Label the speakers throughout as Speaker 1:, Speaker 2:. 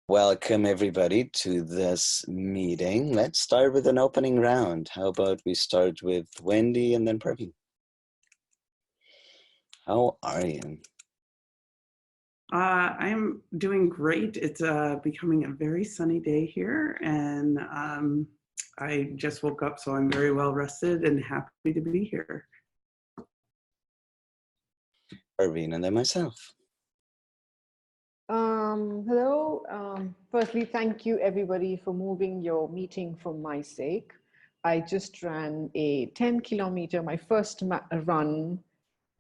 Speaker 1: Welcome everybody to this meeting. Let's start with an opening round. How about we start with Wendy and then Praveen? How are you?
Speaker 2: I'm doing great. It's becoming a very sunny day here, and I just woke up, so I'm very well rested and happy to be here.
Speaker 1: Praveen and then myself.
Speaker 3: Hello. Firstly, thank you everybody for moving your meeting for my sake. I just ran a 10-kilometer, my first run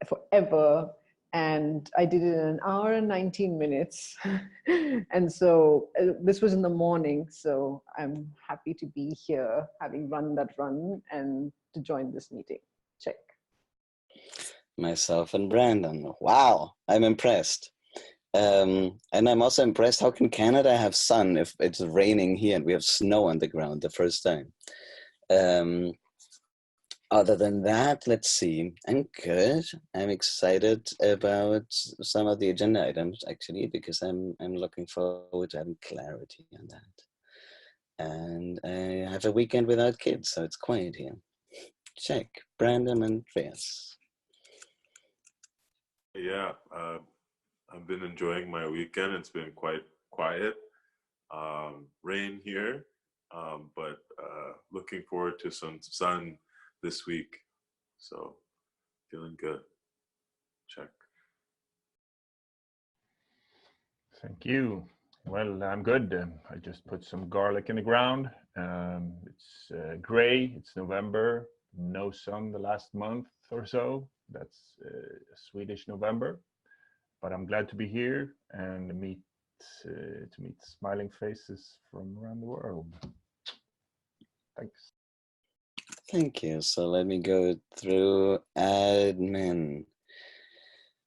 Speaker 3: forever, and I did it in an hour and 19 minutes. And so this was in the morning, so I'm happy to be here, having run that run and to join this meeting. Check.
Speaker 1: Myself and Brandon. Wow, I'm impressed. And I'm also impressed, how can Canada have sun if it's raining here and we have snow on the ground the first time? Other than that, let's see, I'm good. I'm excited about some of the agenda items actually, because I'm looking forward to having clarity on that. And I have a weekend without kids, so it's quiet here. Check. Brandon and Andreas.
Speaker 4: Yeah, I've been enjoying my weekend. It's been quite quiet. Rain here, but looking forward to some sun this week. So feeling good. Check.
Speaker 5: Thank you. Well, I'm good. I just put some garlic in the ground. It's gray. It's November. No sun the last month or so. That's Swedish November. But I'm glad to be here and to meet smiling faces from around the world. Thanks.
Speaker 1: Thank you. So let me go through admin.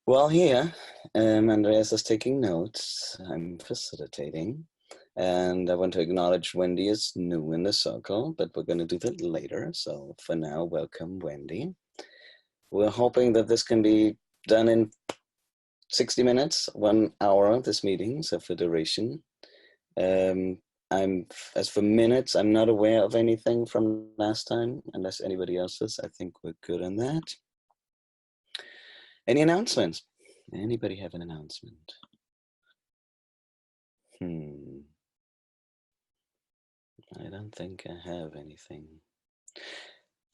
Speaker 1: Well, here, Andreas is taking notes. I'm facilitating. And I want to acknowledge Wendy is new in the circle, but we're going to do that later. So for now, welcome, Wendy. We're hoping that this can be done in 60 minutes, 1 hour, this meeting, so for duration. As for minutes, I'm not aware of anything from last time, unless anybody else is. I think we're good on that. Any announcements? Anybody have an announcement? I don't think I have anything.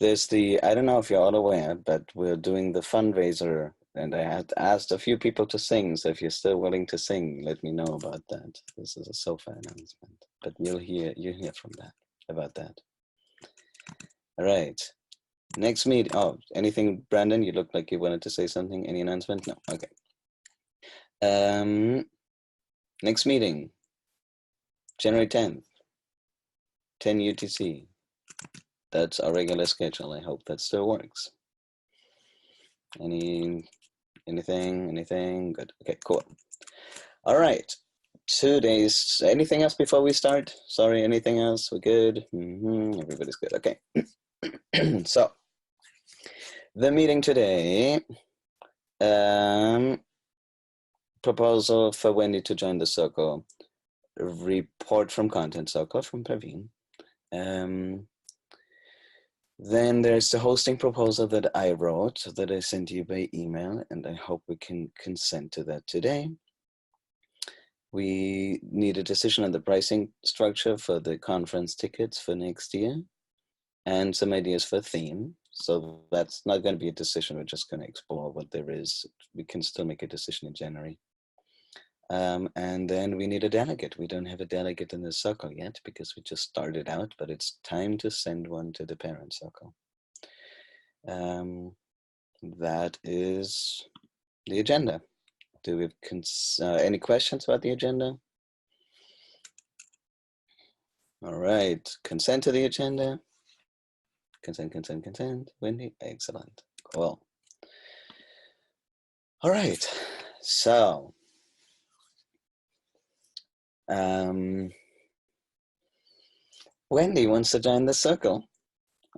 Speaker 1: There's I don't know if you're all aware, but we're doing the fundraiser, and I had asked a few people to sing, so if you're still willing to sing, let me know about that. This is a SOFA announcement, but you'll hear from that, about that. All right. Next meet. Oh, anything, Brandon? You look like you wanted to say something. Any announcement? No. Okay. Next meeting, January 10th, 10 UTC. That's our regular schedule. I hope that still works. Anything? Good. Okay, cool. All right. 2 days. Anything else before we start? Sorry, anything else? We're good? Everybody's good. Okay. So, the meeting today, proposal for Wendy to join the circle, report from Content Circle from Praveen. Then there's the hosting proposal that I wrote, that I sent you by email, and I hope we can consent to that today. We need a decision on the pricing structure for the conference tickets for next year, and some ideas for theme. So that's not going to be a decision. We're just going to explore what there is. We can still make a decision in January. And then we need a delegate. We don't have a delegate in the circle yet because we just started out, but it's time to send one to the parent circle. That is the agenda. Do we have any questions about the agenda? All right, consent to the agenda. Consent. Wendy, excellent, cool. All right, so. Wendy wants to join the circle,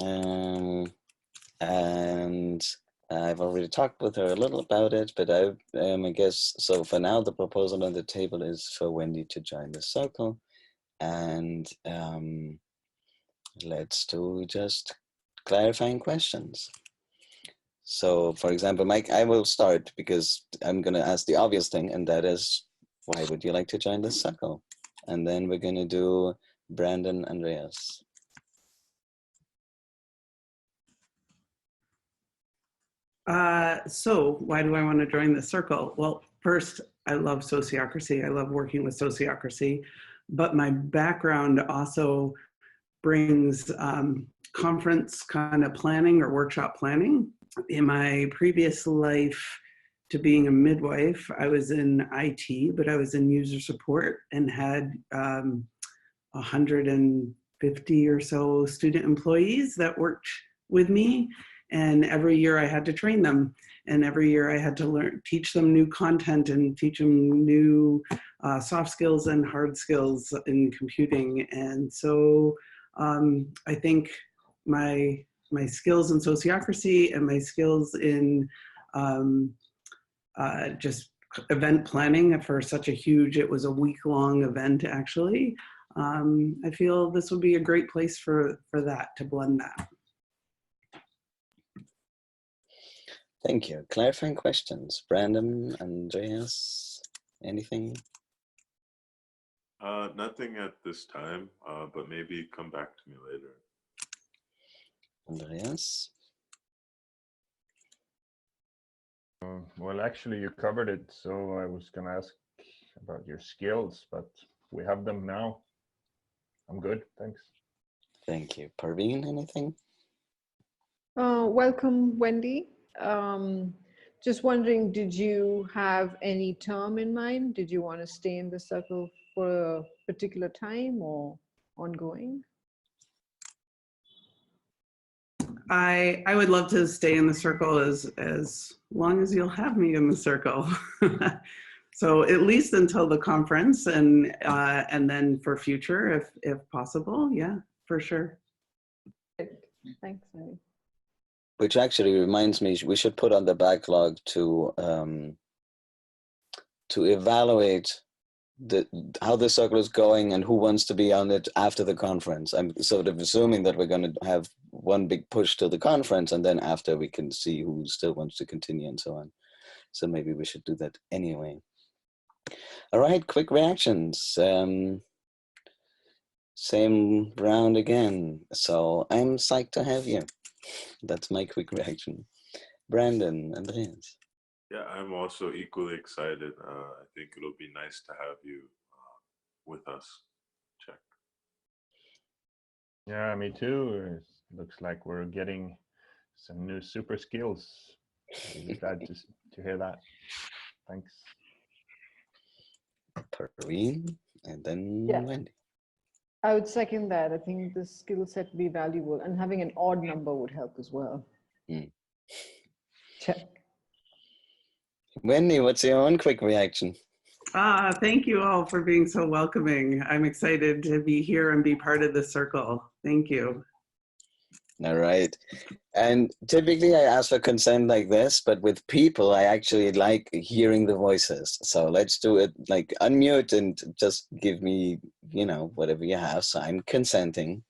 Speaker 1: and I've already talked with her a little about it, but I guess, so for now, the proposal on the table is for Wendy to join the circle. And let's do just clarifying questions. So, for example, Mike, I will start because I'm going to ask the obvious thing, and that is, why would you like to join this circle? And then we're going to do Brandon, Andreas.
Speaker 2: So why do I want to join the circle? Well, first, I love sociocracy. I love working with sociocracy, but my background also brings conference kind of planning or workshop planning. In my previous life to being a midwife, I was in IT, but I was in user support and had 150 or so student employees that worked with me. And every year I had to train them. And every year I had to teach them new content and teach them new soft skills and hard skills in computing. And so I think my skills in sociocracy and my skills in just event planning for such a huge, it was a week-long event actually. I feel this would be a great place for that, to blend that.
Speaker 1: Thank you. Clarifying questions. Brandon, Andreas, anything?
Speaker 4: Nothing at this time, but maybe come back to me later.
Speaker 1: Andreas?
Speaker 5: Well, actually, you covered it, so I was going to ask about your skills, but we have them now. I'm good, thanks.
Speaker 1: Thank you. Parveen, anything?
Speaker 3: Welcome, Wendy. Just wondering, did you have any term in mind? Did you want to stay in the circle for a particular time or ongoing?
Speaker 2: I would love to stay in the circle as long as you'll have me in the circle. So at least until the conference, and then for future, if possible, yeah, for sure.
Speaker 3: Thanks, Wendy.
Speaker 1: Which actually reminds me, we should put on the backlog to evaluate how the circle is going and who wants to be on it after the conference. I'm sort of assuming that we're going to have one big push to the conference, and then after we can see who still wants to continue and so on. So maybe we should do that anyway. All right, quick reactions. Same round again. So I'm psyched to have you. That's my quick reaction. Brandon, Andreas.
Speaker 4: Yeah, I'm also equally excited. I think it'll be nice to have you with us. Check.
Speaker 5: Yeah, me too. It looks like we're getting some new super skills. I'm glad to hear that. Thanks.
Speaker 1: Parveen, and then Wendy.
Speaker 3: I would second that. I think the skill set would be valuable, and having an odd number would help as well. Check.
Speaker 1: Wendy, what's your own quick reaction?
Speaker 2: Thank you all for being so welcoming. I'm excited to be here and be part of the circle. Thank you.
Speaker 1: All right. And typically I ask for consent like this, but with people, I actually like hearing the voices. So let's do it, like unmute and just give me, whatever you have. So I'm consenting.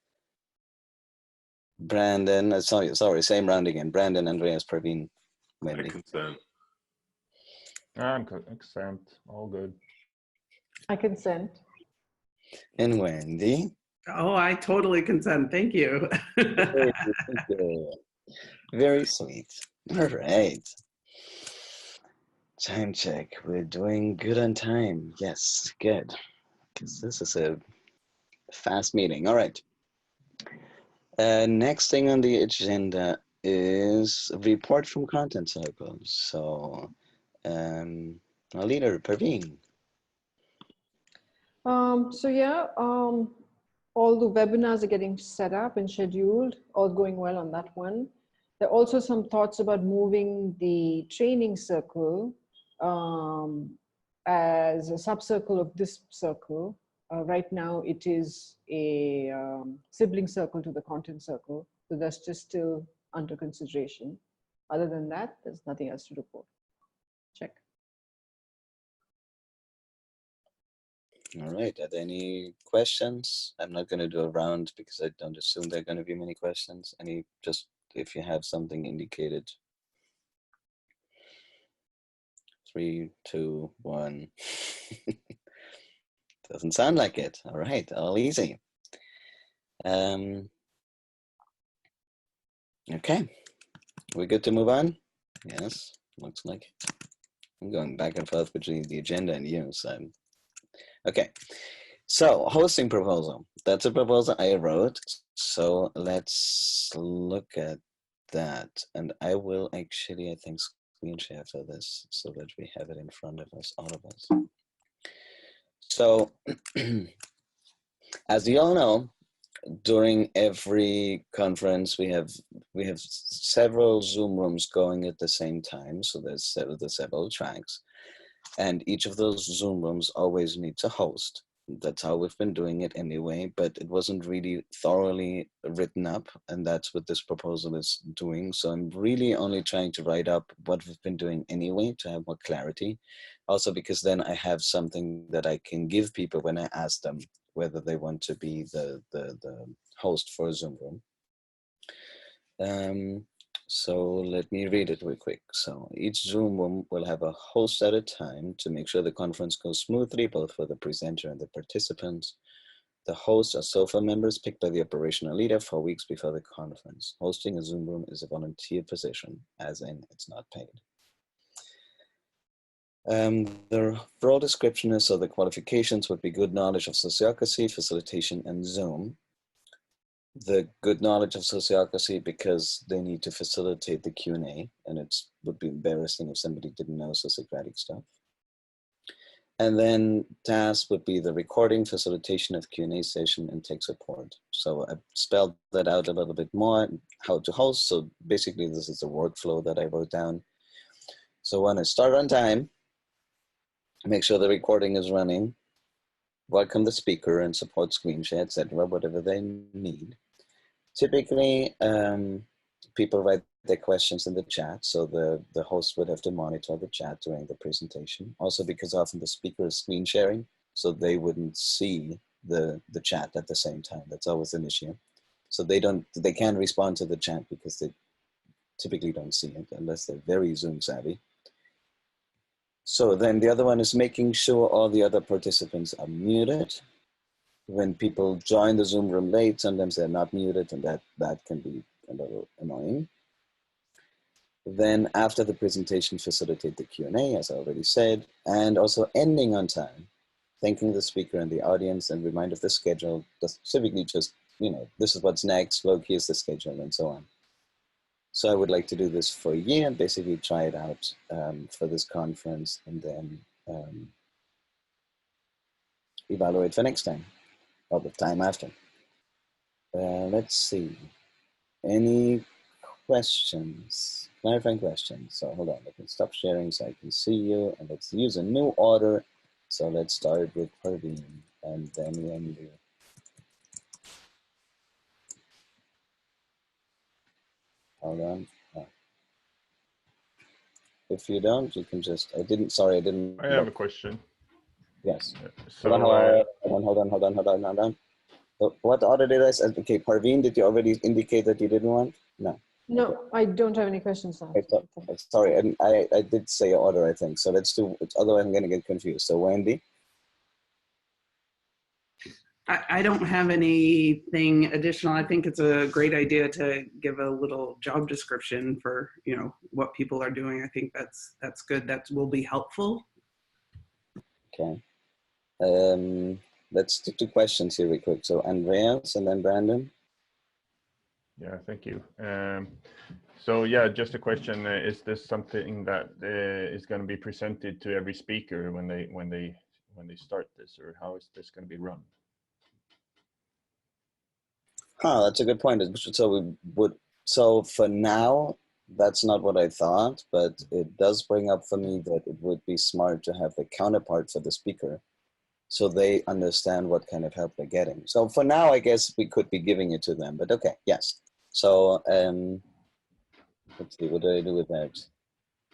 Speaker 1: Brandon, sorry, same round again. Brandon, Andreas, Parveen, Wendy.
Speaker 4: I consent.
Speaker 5: I'm consent. All good.
Speaker 3: I consent.
Speaker 1: And Wendy.
Speaker 2: Oh, I totally consent. Thank you.
Speaker 1: Thank you. Very sweet. All right. Time check. We're doing good on time. Yes, good. Because this is a fast meeting. All right. Next thing on the agenda is a report from content circles. So, our leader, Parveen.
Speaker 3: All the webinars are getting set up and scheduled, all going well on that one. There are also some thoughts about moving the training circle as a sub-circle of this circle. Right now it is a sibling circle to the content circle, so that's just still under consideration. Other than that, there's nothing else to report. Check.
Speaker 1: All right, are there any questions? I'm not going to do a round because I don't assume there are going to be many questions. Just if you have something indicated. 3, 2, 1. Doesn't sound like it. All right, all easy. Okay, we're good to move on? Yes, looks like it. I'm going back and forth between the agenda and you, so. Okay, so hosting proposal. That's a proposal I wrote. So let's look at that. And I will actually, I think, screen share for this so that we have it in front of us, all of us. So as you all know, during every conference, we have several Zoom rooms going at the same time. So there's several tracks. And each of those Zoom rooms always need to host. That's how we've been doing it anyway, but it wasn't really thoroughly written up, and that's what this proposal is doing. So I'm really only trying to write up what we've been doing anyway to have more clarity. Also because then I have something that I can give people when I ask them whether they want to be the host for a Zoom room. So let me read it real quick. So each Zoom room will have a host at a time to make sure the conference goes smoothly, both for the presenter and the participants. The hosts are SOFA members picked by the operational leader 4 weeks before the conference. Hosting a Zoom room is a volunteer position, as in it's not paid. The role description is, so the qualifications would be good knowledge of sociocracy, facilitation, and Zoom. The good knowledge of sociocracy because they need to facilitate the Q&A, and it would be embarrassing if somebody didn't know sociocratic stuff. And then task would be the recording, facilitation of Q&A session, and tech support. So I spelled that out a little bit more, how to host. So basically this is the workflow that I wrote down. So when I start on time, make sure the recording is running, welcome the speaker and support screen share, etc., whatever they need. Typically, people write their questions in the chat, so the host would have to monitor the chat during the presentation. Also because often the speaker is screen sharing, so they wouldn't see the chat at the same time. That's always an issue. So they can't respond to the chat because they typically don't see it unless they're very Zoom savvy. So then the other one is making sure all the other participants are muted. When people join the Zoom room late, sometimes they're not muted, and that can be a little annoying. Then after the presentation, facilitate the Q&A, as I already said, and also ending on time, thanking the speaker and the audience, and remind of the schedule, specifically just, this is what's next, look, here's the schedule, and so on. So I would like to do this for a year and basically try it out for this conference, and then evaluate for next time, or the time after. Let's see. Any questions? Clarifying questions. So hold on, let me stop sharing so I can see you, and let's use a new order. So let's start with Parveen and then Wendy. Hold on. Oh. If you don't, you can just, I
Speaker 5: have a question.
Speaker 1: Yes.
Speaker 5: So,
Speaker 1: Hold on. So what order did I say? Okay, Parveen, did you already indicate that you didn't want? No.
Speaker 3: No,
Speaker 1: okay.
Speaker 3: I don't have any questions now.
Speaker 1: Sorry, I did say order, I think. So let's do, otherwise I'm going to get confused. So Wendy?
Speaker 2: I don't have anything additional. I think it's a great idea to give a little job description for, what people are doing. I think that's good. That will be helpful. Okay.
Speaker 1: Let's do 2 questions here real quick. So Andreas and then Brandon.
Speaker 5: Yeah, thank you. So yeah, just a question: is this something that is going to be presented to every speaker when they start this, or how is this going to be run?
Speaker 1: That's a good point. So for now, that's not what I thought, but it does bring up for me that it would be smart to have the counterpart for the speaker, so they understand what kind of help they're getting. So for now, I guess we could be giving it to them, but okay, yes. So Let's see, what do I do with that?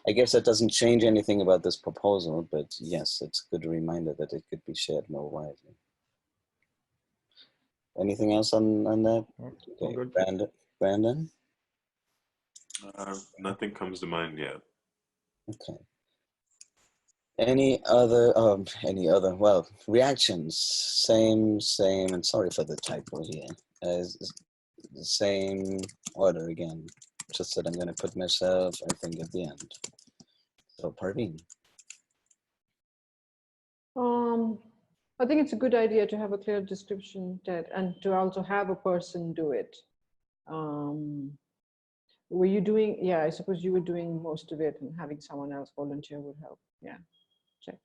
Speaker 1: I guess that doesn't change anything about this proposal, but yes, it's a good reminder that it could be shared more widely. Anything else on that? Okay,
Speaker 5: Good.
Speaker 1: Brandon?
Speaker 4: Nothing comes to mind yet.
Speaker 1: Okay. Any other, well, reactions, same, and sorry for the typo here, as the same order again, just that I'm going to put myself, I think, at the end. So, Parveen.
Speaker 3: I think it's a good idea to have a clear description that, and to also have a person do it. Were you doing, yeah, I suppose you were doing most of it, and having someone else volunteer would help. Yeah, check.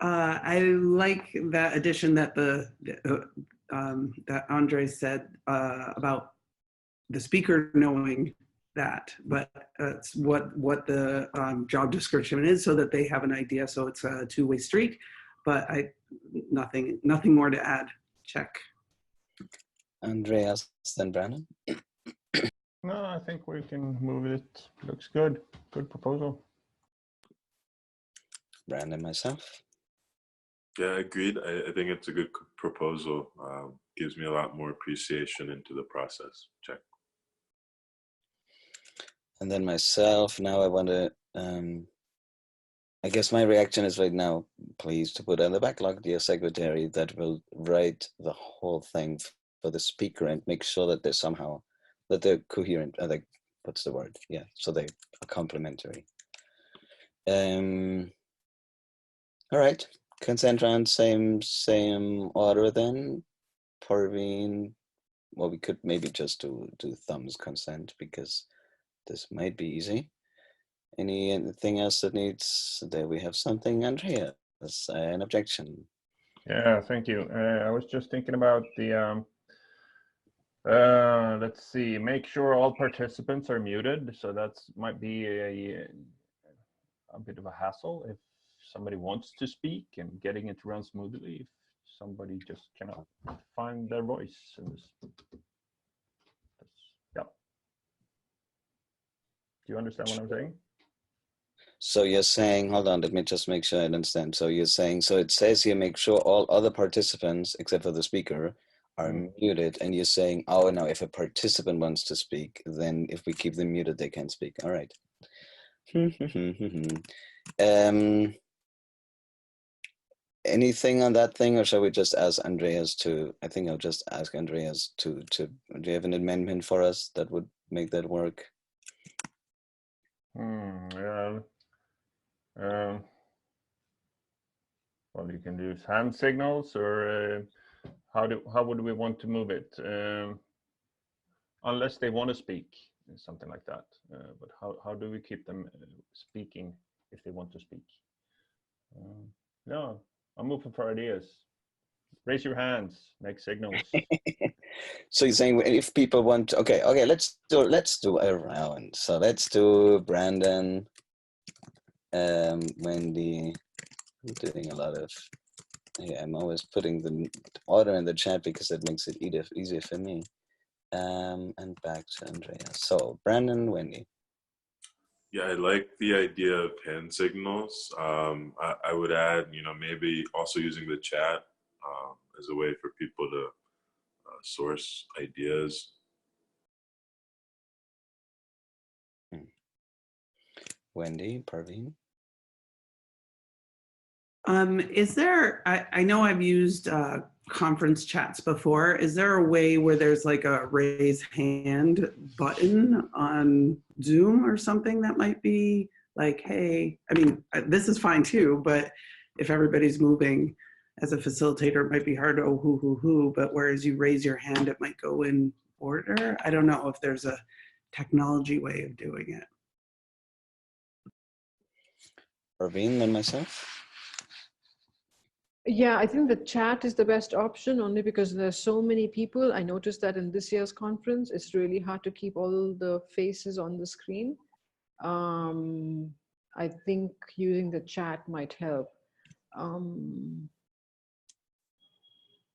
Speaker 2: I like that addition that that Andre said about the speaker knowing that, but it's what the job description is, so that they have an idea. So it's a two-way street. But nothing more to add. Check.
Speaker 1: Andreas, then Brandon.
Speaker 5: No, I think we can move it. Looks good. Good proposal.
Speaker 1: Brandon, myself.
Speaker 4: Yeah, agreed. I think it's a good proposal. Gives me a lot more appreciation into the process. Check.
Speaker 1: And then myself, now I want to, I guess my reaction is right now, please to put on the backlog, dear secretary, that will write the whole thing for the speaker and make sure that they're somehow, that they're coherent, like, what's the word? Yeah, so they are complementary. All right, consent round, same order then. Parveen, well, we could maybe just do thumbs consent because this might be easy. Anything else that needs, there we have something, Andrea, that's an objection.
Speaker 5: Yeah, thank you. I was just thinking about the, let's see, make sure all participants are muted. So that might be a bit of a hassle if somebody wants to speak and getting it to run smoothly. If somebody just cannot find their voice. Yeah. Do you understand what I'm saying?
Speaker 1: So you're saying, hold on, let me just make sure I understand. So you're saying, so it says here, make sure all other participants, except for the speaker, are muted. And you're saying, oh, no, if a participant wants to speak, then if we keep them muted, they can speak. All right. Anything on that thing, or shall we just ask Andreas to, I think I'll just ask Andreas to, do you have an amendment for us that would make that work?
Speaker 5: Yeah. Well, you can use hand signals, or how would we want to move it? Unless they want to speak, something like that. But how do we keep them speaking if they want to speak? No, I'm open for ideas. Raise your hands, make signals.
Speaker 1: So you're saying if people want to, okay, let's do a round. So let's do Brandon, Wendy. I'm doing a lot of, yeah, I'm always putting the order in the chat because that makes it easier for me. And back to Andrea. So Brandon, Wendy.
Speaker 4: Yeah, I like the idea of hand signals. I would add, maybe also using the chat as a way for people to source ideas.
Speaker 1: Wendy, Parveen.
Speaker 2: Is there, I know I've used conference chats before. Is there a way where there's like a raise hand button on Zoom or something that might be like, hey, I mean, this is fine too, but if everybody's moving as a facilitator, it might be hard to, oh, who, but whereas you raise your hand, it might go in order. I don't know if there's a technology way of doing it.
Speaker 1: Parveen and myself.
Speaker 3: Yeah, I think the chat is the best option, only because there's so many people. I noticed that in this year's conference, it's really hard to keep all the faces on the screen. I think using the chat might help.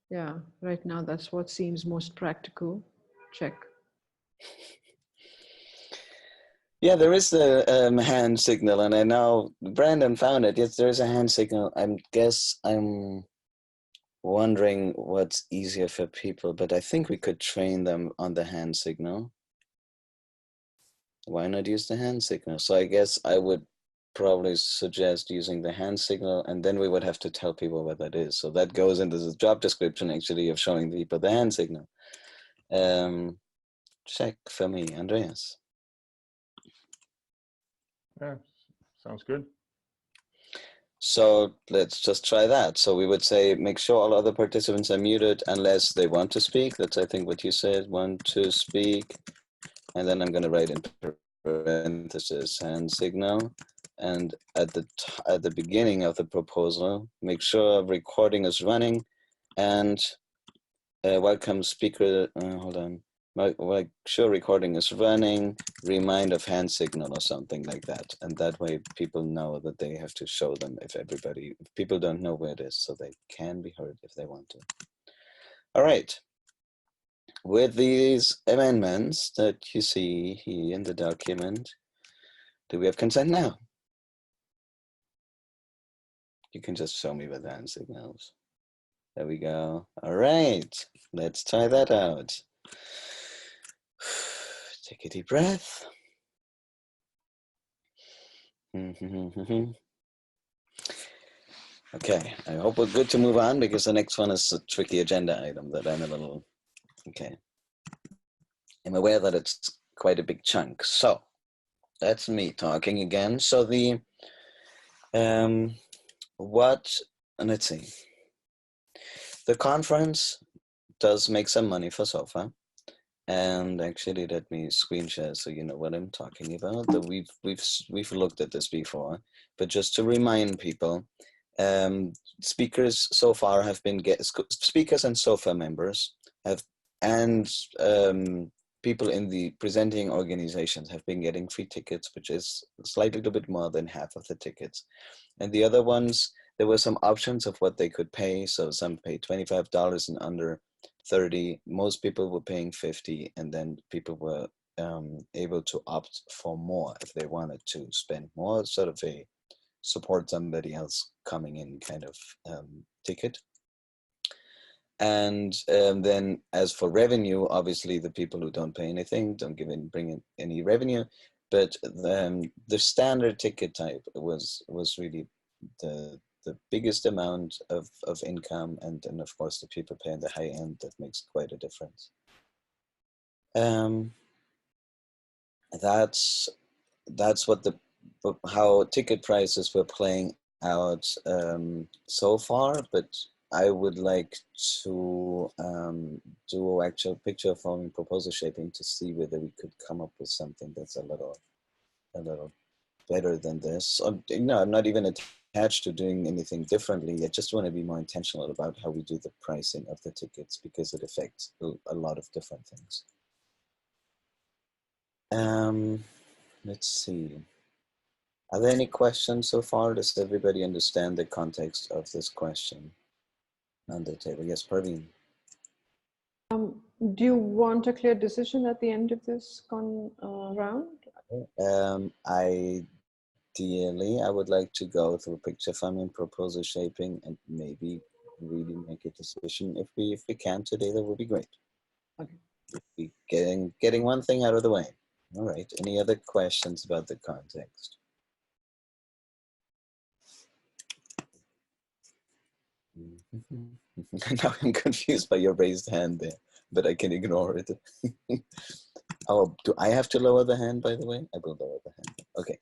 Speaker 3: Yeah, right now that's what seems most practical. Check.
Speaker 1: Yeah, there is the hand signal, and I know Brandon found it. Yes, there is a hand signal. I'm wondering what's easier for people, but I think we could train them on the hand signal. Why not use the hand signal? So I guess I would probably suggest using the hand signal, and then we would have to tell people what that is. So that goes into the job description, actually, of showing people the hand signal. Check for me, Andreas.
Speaker 5: Yeah, sounds good.
Speaker 1: So let's just try that. So we would say, make sure all other participants are muted unless they want to speak. That's, I think, what you said, want to speak. And then I'm going to write in parentheses hand signal. And at the beginning of the proposal, make sure recording is running, and welcome speaker. Hold on. Make sure recording is running. Remind of hand signal or something like that, and that way people know that they have to show them if people don't know where it is, so they can be heard if they want to. All right. With these amendments that you see here in the document, do we have consent now? You can just show me with the hand signals. There we go. All right, let's try that out. Take a deep breath. Okay, I hope we're good to move on, because the next one is a tricky agenda item that I'm a little, okay. I'm aware that it's quite a big chunk. So that's me talking again. So the, let's see. The conference does make some money for SOFA. And actually, let me screen share so you know what I'm talking about. That we've looked at this before, but just to remind people, speakers so far have been speakers and SOFA members have, and people in the presenting organizations have been getting free tickets, which is slightly a bit more than half of the tickets. And the other ones, there were some options of what they could pay. So some paid $25 and under 30. Most people were paying 50, and then people were able to opt for more if they wanted to spend more, sort of a support somebody else coming in kind of ticket. And then as for revenue, obviously the people who don't pay anything don't bring in any revenue, but the standard ticket type was really the biggest amount of income, and then of course the people paying the high end, that makes quite a difference. That's what how ticket prices were playing out so far, but I would like to do actual picture forming proposal shaping to see whether we could come up with something that's a little better than this. No, I'm not even attached to doing anything differently. I just want to be more intentional about how we do the pricing of the tickets, because it affects a lot of different things. Let's see. Are there any questions so far? Does everybody understand the context of this question on the table? Yes, Parveen.
Speaker 3: Do you want a clear decision at the end of this round?
Speaker 1: Ideally, I would like to go through picture forming, proposal shaping, and maybe really make a decision. If we can today, that would be great.
Speaker 3: Okay.
Speaker 1: If we getting one thing out of the way. All right. Any other questions about the context? Now I'm confused by your raised hand there, but I can ignore it. Oh, do I have to lower the hand, by the way? I will lower the hand. Okay.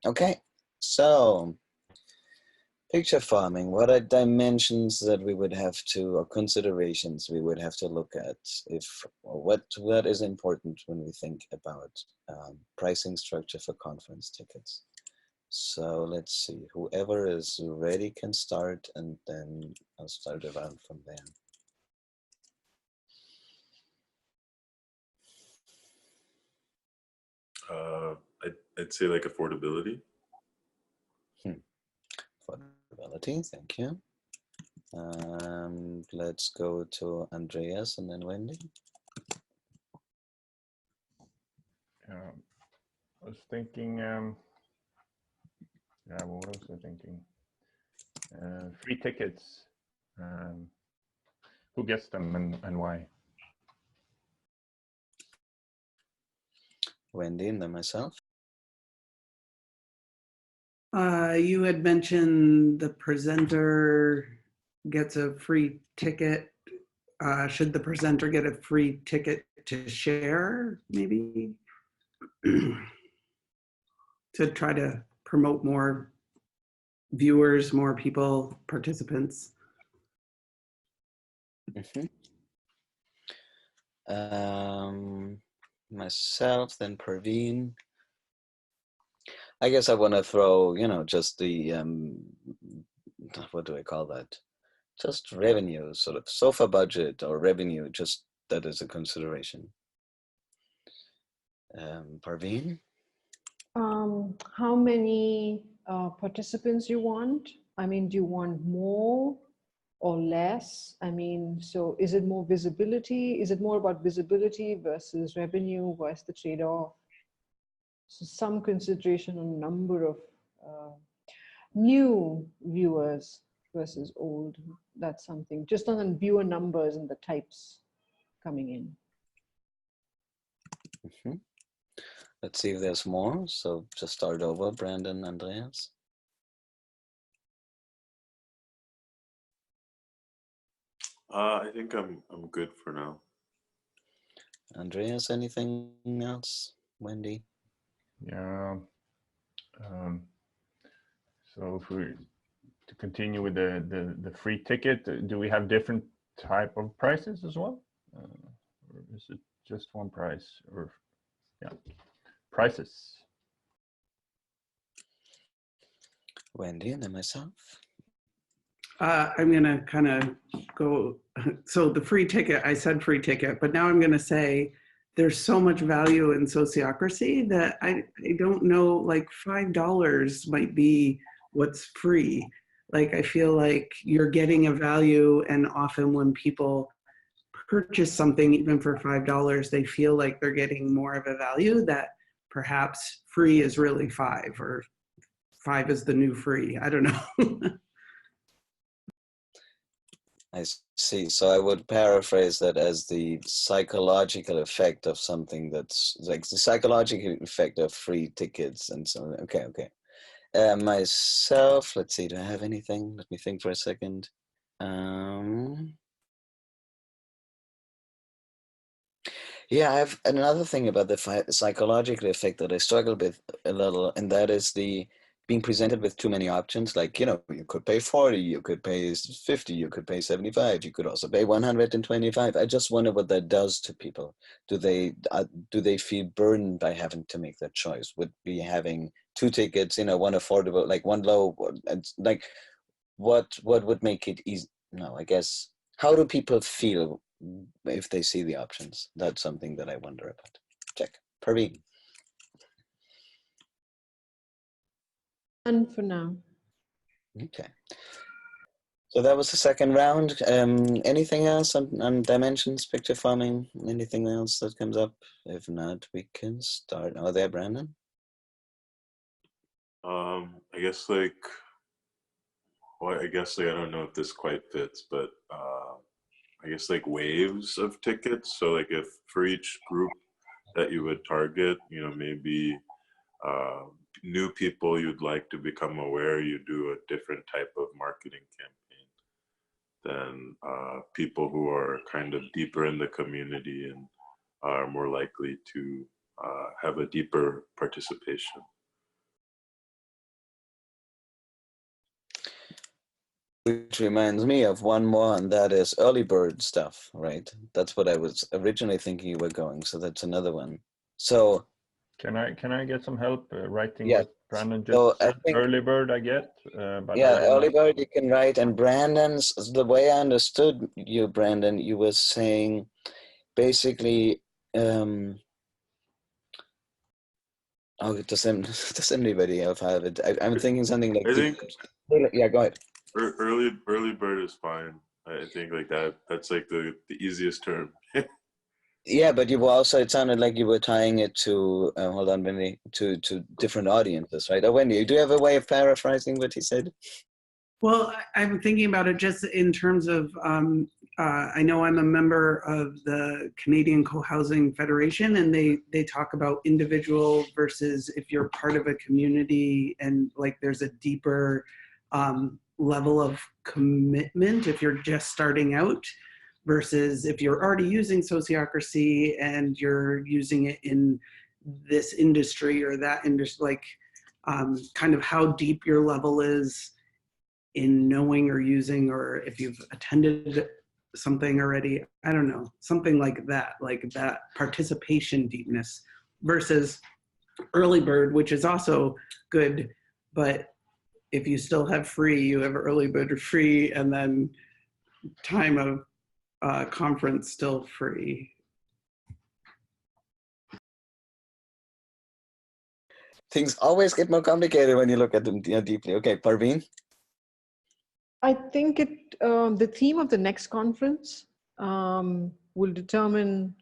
Speaker 1: Okay. So, picture farming. What are dimensions that we would have to, or considerations we would have to look at, what is important when we think about pricing structure for conference tickets? So let's see, whoever is ready can start, and then I'll start around from there.
Speaker 4: I'd say like affordability.
Speaker 1: Affordability, thank you. Let's go to Andreas and then Wendy.
Speaker 5: I was thinking, yeah, what was I thinking? Free tickets. Who gets them and why?
Speaker 1: Wendy and then myself.
Speaker 2: You had mentioned the presenter gets a free ticket. Should the presenter get a free ticket to share, maybe? To try to promote more viewers, more people, participants.
Speaker 1: Myself, then Praveen. I guess I want to throw, just the, what do I call that? Just revenue, sort of sofa budget or revenue, just that is a consideration. Praveen?
Speaker 3: How many participants you want? I mean, do you want more or less? I mean, so is it more visibility? Is it more about visibility versus revenue? What's the trade-off? So some consideration on number of new viewers versus old. That's something, just on the viewer numbers and the types coming in.
Speaker 1: Let's see if there's more. So just start over, Brandon, Andreas.
Speaker 4: I think I'm good for now.
Speaker 1: Andreas, anything else? Wendy?
Speaker 5: Yeah. So if we to continue with the free ticket, do we have different type of prices as well? Or is it just one price? Or yeah, prices.
Speaker 1: Wendy and then myself.
Speaker 2: I'm gonna kind of go, so the free ticket, I said free ticket, but now I'm gonna say there's so much value in sociocracy that I don't know, like $5 might be what's free. Like, I feel like you're getting a value, and often when people purchase something, even for $5, they feel like they're getting more of a value, that perhaps free is really $5, or $5 is the new free. I don't know.
Speaker 1: I see. So I would paraphrase that as the psychological effect of something that's like the psychological effect of free tickets and so on. Okay. Myself, let's see, do I have anything? Let me think for a second. Yeah, I have another thing about the psychological effect that I struggle with a little, and that is the being presented with too many options. Like, you could pay 40, you could pay 50, you could pay 75, you could also pay 125. I just wonder what that does to people. Do they feel burdened by having to make that choice? Would be having two tickets, one affordable, like one low, and like what would make it easy? No, I guess, how do people feel if they see the options? That's something that I wonder about. Check. Praveen.
Speaker 3: And for now.
Speaker 1: Okay. So that was the second round. Anything else on dimensions, picture farming? Anything else that comes up? If not, we can start. Oh, there, Brandon.
Speaker 4: I guess I don't know if this quite fits, but I guess like waves of tickets. So like if for each group that you would target, maybe new people you'd like to become aware, you do a different type of marketing campaign than people who are kind of deeper in the community and are more likely to have a deeper participation.
Speaker 1: Which reminds me of one more, and that is early bird stuff, right? That's what I was originally thinking you were going. So that's another one. So
Speaker 5: can I get some help writing
Speaker 1: yeah.
Speaker 5: what Brandon just
Speaker 1: So
Speaker 5: said?
Speaker 1: I think,
Speaker 5: Early bird I get, but
Speaker 1: yeah,
Speaker 5: I don't
Speaker 1: early
Speaker 5: know.
Speaker 1: bird you can write, and Brandon's, the way I understood you, Brandon, you were saying basically, does anybody else have it? I'm thinking something like,
Speaker 4: I think
Speaker 1: yeah, go ahead.
Speaker 4: Early bird is fine. I think like that's like the easiest term.
Speaker 1: Yeah, but you were also, it sounded like you were tying it to, hold on, Wendy, to different audiences, right? Oh, Wendy, do you have a way of paraphrasing what he said?
Speaker 2: Well, I'm thinking about it just in terms of, I know I'm a member of the Canadian Co-Housing Federation, and they talk about individual versus if you're part of a community, and like there's a deeper level of commitment if you're just starting out versus if you're already using Sociocracy and you're using it in this industry or that industry, like kind of how deep your level is in knowing or using, or if you've attended something already, I don't know, something like that participation deepness versus early bird, which is also good, but if you still have free, you have early bird free, and then time of conference still free.
Speaker 1: Things always get more complicated when you look at them deeply. Okay, Parveen?
Speaker 3: I think the theme of the next conference will determine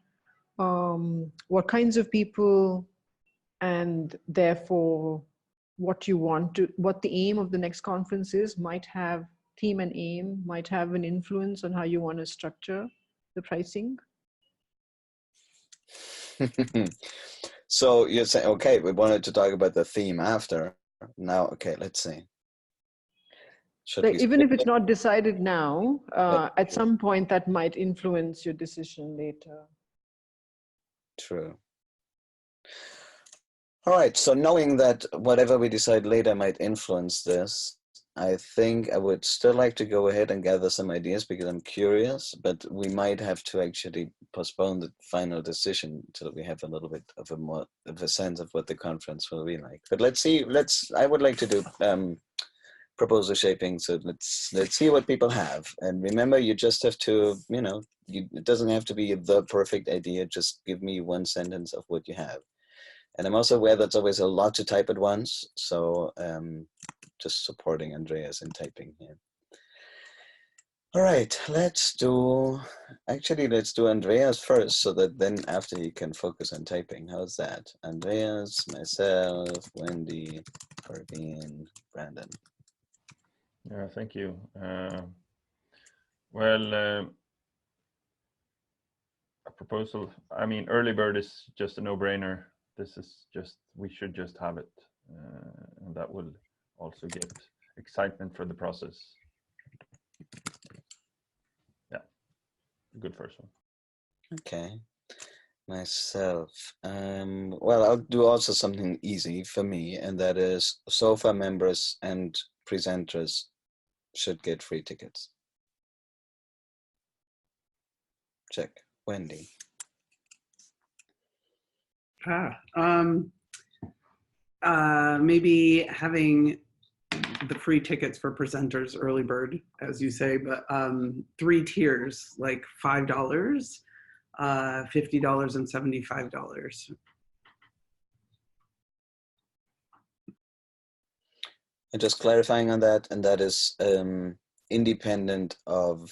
Speaker 3: what kinds of people, and therefore what the aim of the next conference is, might have theme and aim, might have an influence on how you want to structure the pricing.
Speaker 1: So you're saying, okay, we wanted to talk about the theme after. Now, okay, let's see.
Speaker 3: Like, even if it's not decided now, at some point that might influence your decision later.
Speaker 1: True. All right, so knowing that whatever we decide later might influence this, I think I would still like to go ahead and gather some ideas because I'm curious, but we might have to actually postpone the final decision until we have a little bit of a sense of what the conference will be like. But let's see, I would like to do proposal shaping, so let's see what people have. And remember, you just have to, it doesn't have to be the perfect idea, just give me one sentence of what you have. And I'm also aware that's always a lot to type at once, so just supporting Andreas in typing here. All right, let's do Andreas first, so that then after he can focus on typing. How's that? Andreas, myself, Wendy, Parveen, Brandon.
Speaker 5: Yeah, thank you. A proposal, I mean, early bird is just a no-brainer. This is just, we should just have it. And that will also get excitement for the process. Yeah, good first one.
Speaker 1: Okay, myself. Well, I'll do also something easy for me, and that is SOFA members and presenters should get free tickets. Check. Wendy.
Speaker 2: Maybe having the free tickets for presenters, early bird, as you say, but 3 tiers, like $5, $50, and $75.
Speaker 1: And just clarifying on that, and that is independent of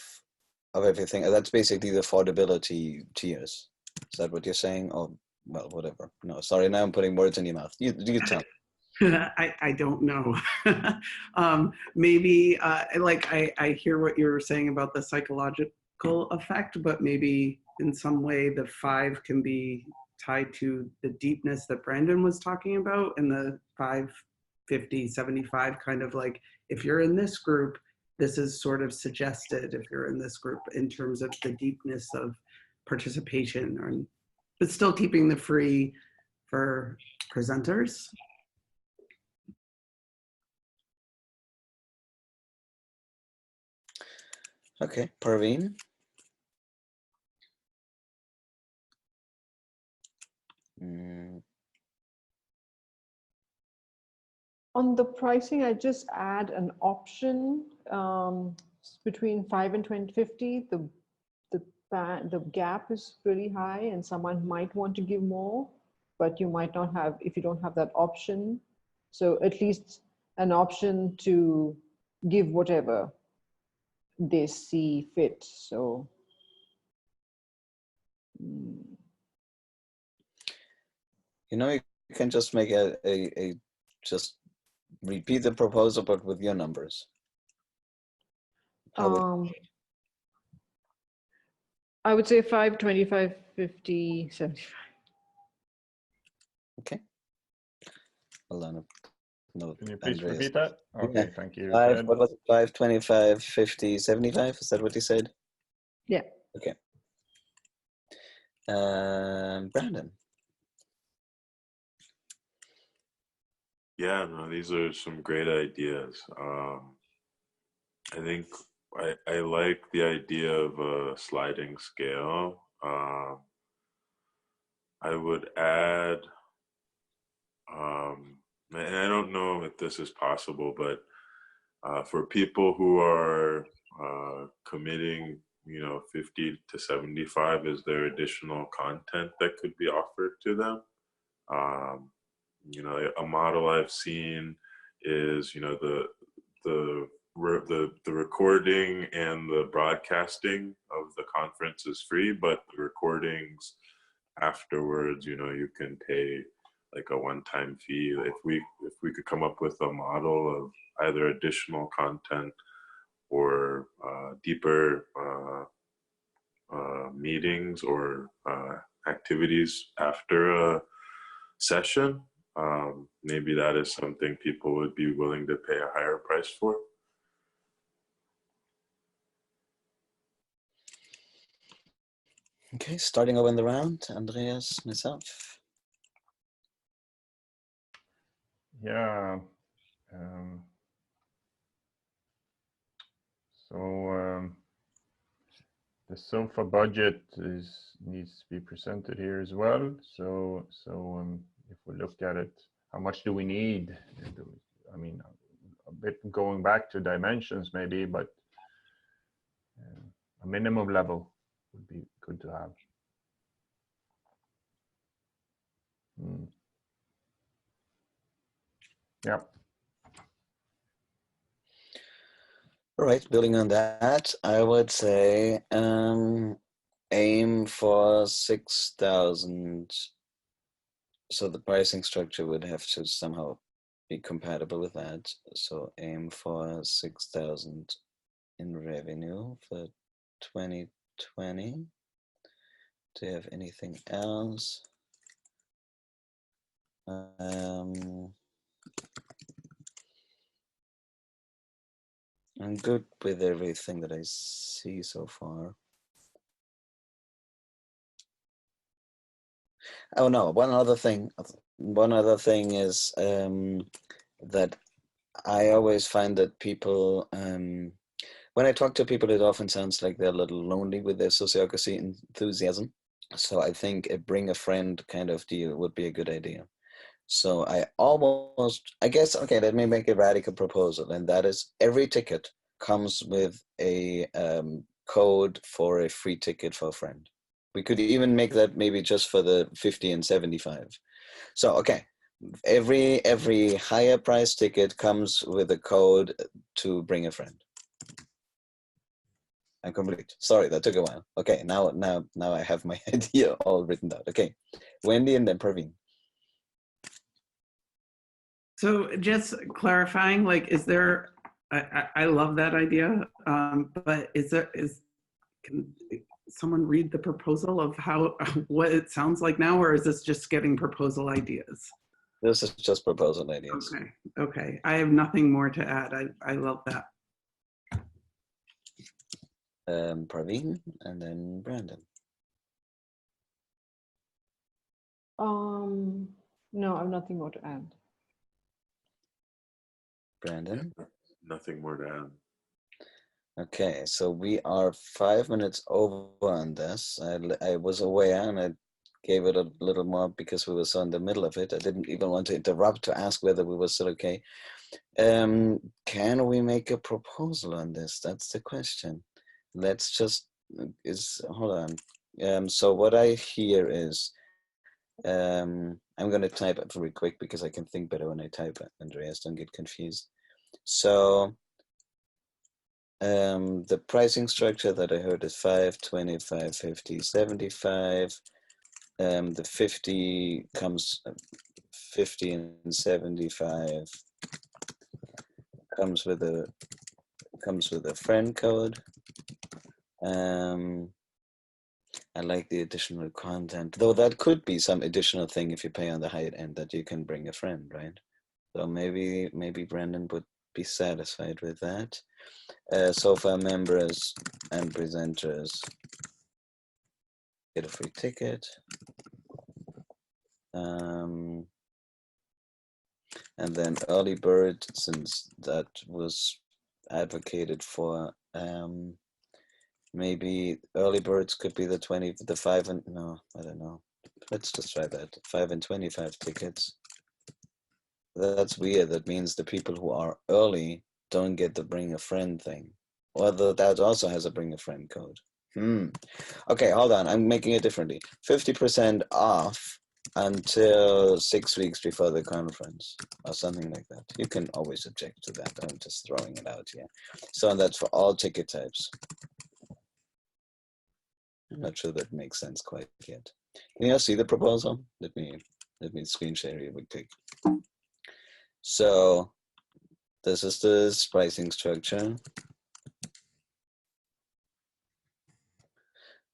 Speaker 1: everything. That's basically the affordability tiers. Is that what you're saying? Or, well, whatever. No, sorry, now I'm putting words in your mouth. You tell me.
Speaker 2: I don't know. Maybe I hear what you're saying about the psychological effect, but maybe in some way the 5 can be tied to the deepness that Brandon was talking about, and the 5, 50, 75 kind of like, if you're in this group, this is sort of suggested if you're in this group in terms of the deepness of participation, but still keeping the free for presenters.
Speaker 1: Okay, Parveen.
Speaker 3: On the pricing, I just add an option between 5 and 50. The gap is really high, and someone might want to give more, but you might not have, if you don't have that option. So at least an option to give whatever they see fit. So
Speaker 1: You know, you can just make a just repeat the proposal, but with your numbers.
Speaker 3: I would say 5, 25, 50, 75.
Speaker 1: Okay. Hold on. No,
Speaker 5: Can you please
Speaker 1: Andreas.
Speaker 5: repeat that? Okay,
Speaker 1: Yeah.
Speaker 5: thank you.
Speaker 1: 5, what was it? 5, 25, 50, 75? Is that what you said?
Speaker 3: Yeah.
Speaker 1: Okay. Brandon.
Speaker 4: Yeah, no, these are some great ideas. I think I like the idea of a sliding scale. I would add, and I don't know if this is possible, but for people who are committing, 50 to 75, is there additional content that could be offered to them? A model I've seen is, the recording and the broadcasting of the conference is free, but the recordings afterwards, you can pay like a one-time fee. If we could come up with a model of either additional content or deeper meetings or activities after a session, maybe that is something people would be willing to pay a higher price for.
Speaker 1: Okay, starting over in the round, Andreas, myself.
Speaker 5: Yeah. Um, the SOFA budget needs to be presented here as well. So if we look at it, how much do we need? I mean, a bit going back to dimensions maybe, but a minimum level would be good to have. Yeah.
Speaker 1: All right, building on that, I would say aim for 6,000. So the pricing structure would have to somehow be compatible with that. So aim for 6,000 in revenue for 2020. Do you have anything else? I'm good with everything that I see so far. Oh no, one other thing is that I always find that people, when I talk to people, it often sounds like they're a little lonely with their sociocracy enthusiasm. So I think a bring a friend kind of deal would be a good idea. So I guess, okay, let me make a radical proposal, and that is every ticket comes with a code for a free ticket for a friend. We could even make that maybe just for the 50 and 75. So, okay, every higher price ticket comes with a code to bring a friend. I'm complete. Sorry, that took a while. Okay, now I have my idea all written down. Okay, Wendy and then Praveen.
Speaker 2: So just clarifying, like, is there, I love that idea, but can someone read the proposal of what it sounds like now, or is this just getting proposal ideas?
Speaker 1: This is just proposal ideas.
Speaker 2: Okay. I have nothing more to add. I love that.
Speaker 1: Praveen and then Brandon.
Speaker 3: No, I have nothing more to add.
Speaker 1: Brandon?
Speaker 4: Nothing more to add.
Speaker 1: Okay, so we are 5 minutes over on this. I was aware and I gave it a little more because we were so in the middle of it. I didn't even want to interrupt to ask whether we were still okay. Can we make a proposal on this? That's the question. Let's just, hold on. So what I hear is, I'm going to type it really quick because I can think better when I type it. Andreas, don't get confused. So The pricing structure that I heard is 5, 25, 50, 75. The 50 comes 50 and 75 comes with a friend code. I like the additional content, though that could be some additional thing if you pay on the high end that you can bring a friend, right? So maybe Brandon would be satisfied with that. So far, members and presenters get a free ticket. And then early bird, since that was advocated for, maybe early birds could be the 20, the 5 and, no, I don't know. Let's just try that. 5 and 25 tickets. That's weird. That means the people who are early don't get the bring a friend thing. Although that also has a bring a friend code. Okay, hold on. I'm making it differently. 50% off until 6 weeks before the conference or something like that. You can always object to that. I'm just throwing it out here. So that's for all ticket types. I'm not sure that makes sense quite yet. Can you see the proposal? Let me screen share it real quick. So this is the pricing structure.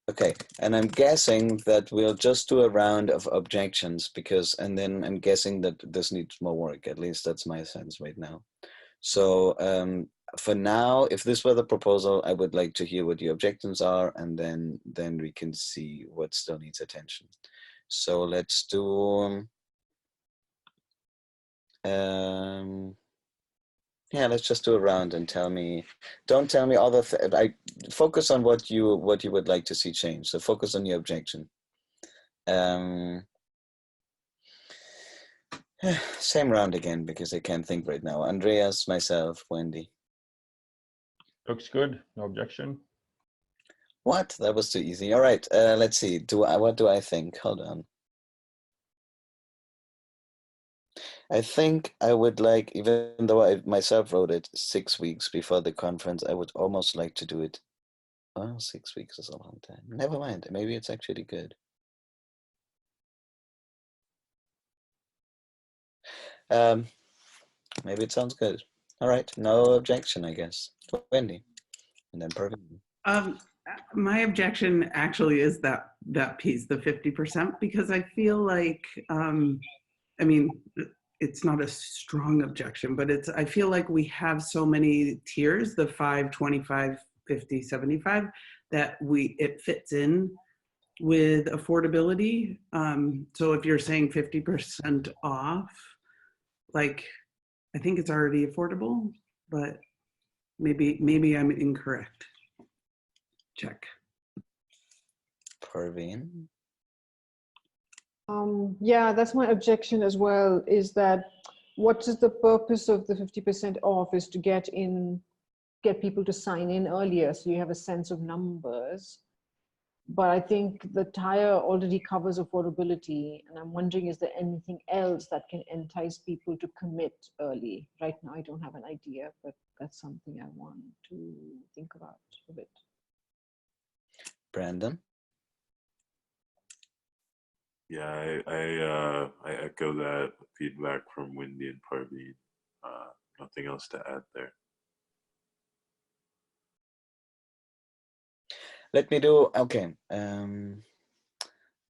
Speaker 1: Okay, and I'm guessing that we'll just do a round of objections because, and then I'm guessing that this needs more work. At least that's my sense right now. So for now, if this were the proposal, I would like to hear what your objections are, and then we can see what still needs attention. So let's do. Yeah, let's just do a round and tell me. Don't tell me all the. I focus on what you would like to see change. So focus on your objection. Same round again because I can't think right now. Andreas, myself, Wendy.
Speaker 5: Looks good. No objection.
Speaker 1: What? That was too easy. All right. Let's see. What do I think? Hold on. I think I would like, even though I myself wrote it 6 weeks before the conference, I would almost like to do it. Oh, 6 weeks is a long time. Never mind. Maybe it's actually good. Maybe it sounds good. All right. No objection, I guess. Wendy, and then Praveen.
Speaker 2: My objection actually is that piece, the 50%, because I feel like, I mean, it's not a strong objection, but I feel like we have so many tiers, the 5, 25, 50, 75, that it fits in with affordability. So if you're saying 50% off, like, I think it's already affordable, but maybe I'm incorrect. Check.
Speaker 1: Praveen.
Speaker 3: Yeah, that's my objection as well, is that what is the purpose of the 50% off is to get people to sign in earlier so you have a sense of numbers. But I think the tire already covers affordability, and I'm wondering, is there anything else that can entice people to commit early? Right now, I don't have an idea, but that's something I want to think about a bit.
Speaker 1: Brandon.
Speaker 4: Yeah, I echo that feedback from Wendy and Parveen. Nothing else to add there.
Speaker 1: Let me do, okay. Now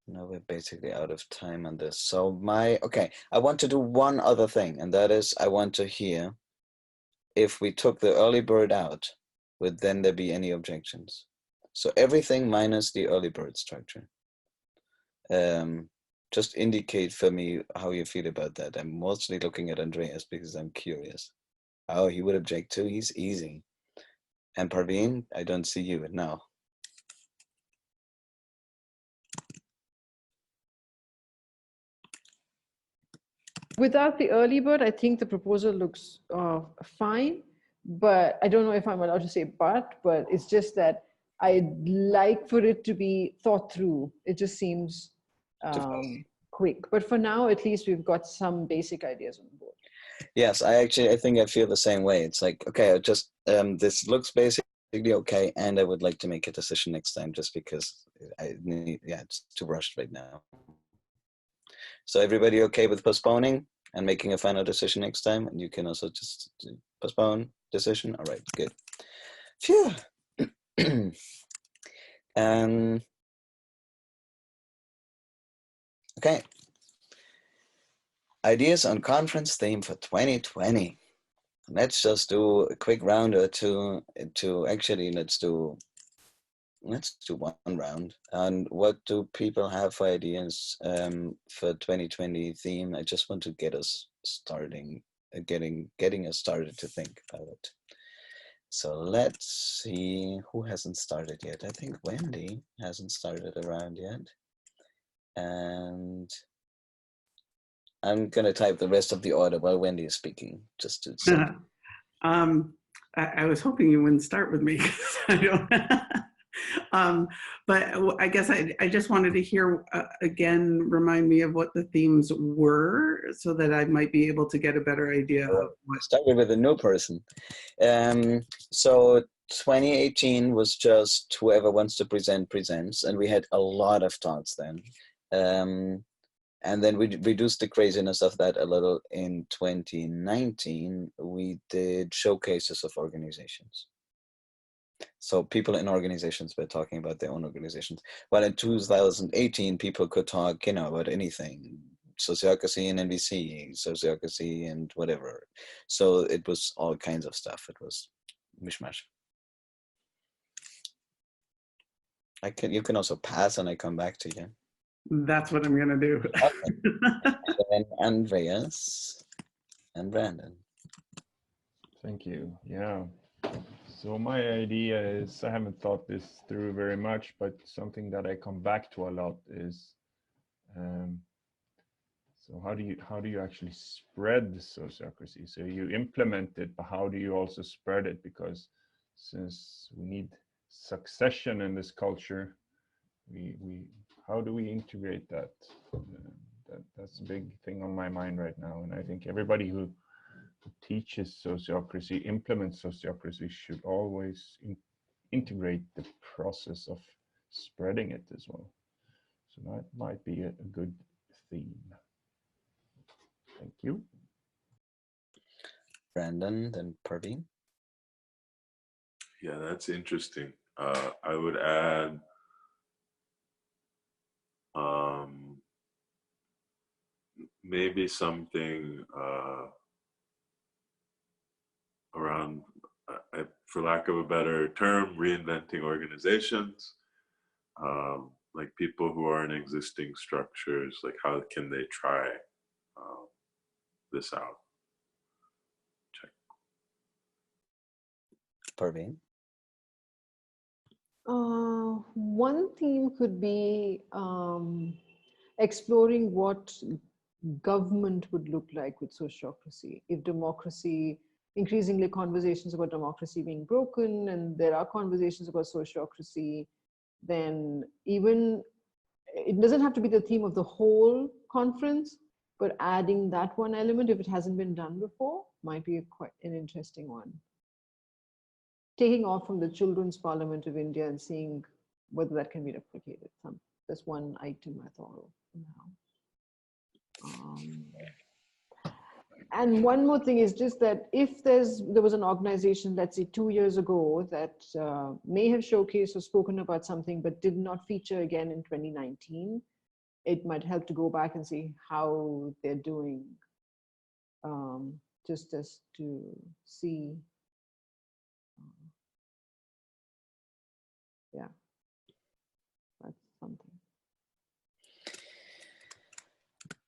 Speaker 1: we're basically out of time on this. So okay, I want to do one other thing, and that is I want to hear if we took the early bird out, would then there be any objections? So everything minus the early bird structure. Just indicate for me how you feel about that. I'm mostly looking at Andreas because I'm curious. Oh, he would object too. He's easy. And Parveen, I don't see you now.
Speaker 3: Without the early bird, I think the proposal looks fine, but I don't know if I'm allowed to say but it's just that I'd like for it to be thought through. It just seems quick, but for now, at least we've got some basic ideas on board.
Speaker 1: Yes, I think I feel the same way. It's like, okay, this looks basic okay, and I would like to make a decision next time, just because it's too rushed right now. So everybody okay with postponing and making a final decision next time? And you can also just postpone decision. All right, good. Phew. Okay. Ideas on conference theme for 2020. Let's just do a quick round or two. Actually, let's do one round. And what do people have for ideas for 2020 theme? I just want to get us starting, getting us started to think about it. So let's see who hasn't started yet. I think Wendy hasn't started around yet. And I'm gonna type the rest of the order while Wendy is speaking, just to.
Speaker 2: I was hoping you wouldn't start with me. I don't. But I guess I just wanted to hear again. Remind me of what the themes were, so that I might be able to get a better idea of what.
Speaker 1: Started with a new person. So 2018 was just whoever wants to present presents, and we had a lot of talks then. And then we reduced the craziness of that a little. In 2019, we did showcases of organizations. So people in organizations were talking about their own organizations. While in 2018, people could talk, about anything. Sociocracy and NBC, sociocracy and whatever. So it was all kinds of stuff. It was mishmash. You can also pass and I come back to you.
Speaker 2: That's what I'm gonna do.
Speaker 1: Okay. And Andreas and Brandon.
Speaker 5: Thank you. Yeah. So my idea is, I haven't thought this through very much, but something that I come back to a lot is, so how do you actually spread the sociocracy? So you implement it, but how do you also spread it? Because since we need succession in this culture, how do we integrate that? That's a big thing on my mind right now. And I think everybody who teaches sociocracy, implements sociocracy, should always integrate the process of spreading it as well. So that might be a good theme. Thank you.
Speaker 1: Brandon, then Parveen.
Speaker 4: Yeah, that's interesting. I would add maybe something around, for lack of a better term, reinventing organizations. Like people who are in existing structures, like how can they try this out? Check.
Speaker 1: Parveen.
Speaker 3: One theme could be exploring what government would look like with sociocracy. If democracy, increasingly conversations about democracy being broken, and there are conversations about sociocracy, then even, it doesn't have to be the theme of the whole conference, but adding that one element, if it hasn't been done before, might be quite an interesting one. Taking off from the Children's Parliament of India and seeing whether that can be replicated. That's one item I thought of now. And one more thing is just that if there was an organization, let's say 2 years ago, that may have showcased or spoken about something but did not feature again in 2019, it might help to go back and see how they're doing, just as to see. Yeah, that's something.